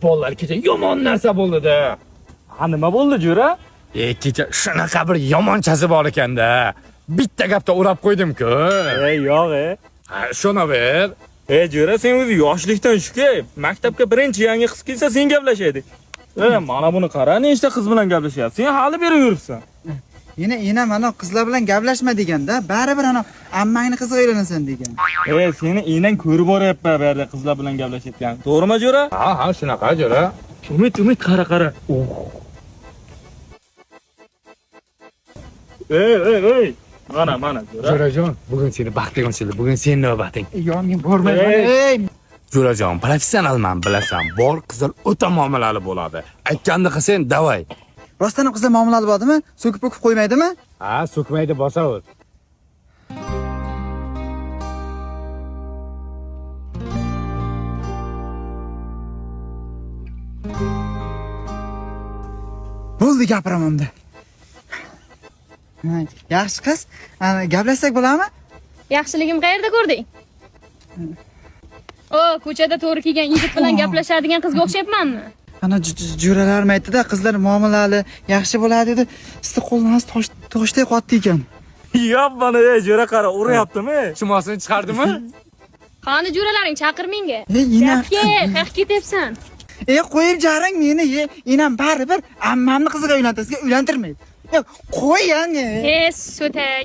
Bolalar kecha yomon narsa bo'ldi-da. Ha, nima bo'ldi, jo'ra? Kecha shunaqa bir yomonchasi bor ekanda. Bitta gapda urab qo'ydim-ku. Yo'q, Shuna ber. jo'ra, sen o'zi yoshlikdan shuki, maktabga birinchi yangi qiz kelsa sen gaplashaydik. Mana buni qara, nechta qiz bilan gaplashyapsan? Sen hali beri yuribsan. Yana mana qizlar bilan gaplashma deganda, baribir ana ammangni qiziga uylanasan degan. Seni enang ko'rib boryapman bu yerda qizlar bilan gaplashayotgan. To'g'rimi, jo'ra? Ha, shunaqa jo'ra. Umid, qara. Ey. Mana, jo'ra. Jo'rajon, bugun seni baxting ochildi. Bugun sening navbating. Men bormayman. Jo'rajon, professionalman, bilasan. Bor qizlar o'ta muomalali bo'ladi. Aytganini qilsang, davay. Rostdan ham qizlar muomalali bo'ladimi? So'kib qo'ymaydimi? Ha, so'kmaydi, bosaver. Bo'ldi gapiramamda. Yaxshi qiz, gaplashsak bo'ladimi? Yaxshiligim qayerda ko'rding? Ko'chada to'g'ri kelgan yigit bilan gaplashadigan qizga o'xshayapmanmi? Ana jo'ralarim aytdi-da, qizlar muomalali, yaxshi bo'ladi dedi. Sizni qo'lningiz toshday qotdi ekan. Yop, mana jo'ra qara, uryaptimi? Chumosini chiqardimi? Qani jo'ralaring, chaqir menga. Inam. Qayerga ketyapsan? Qo'yib jaring meni, inam baribir ammamni qiziga uylantirmaydi. Qo'y, so'tak.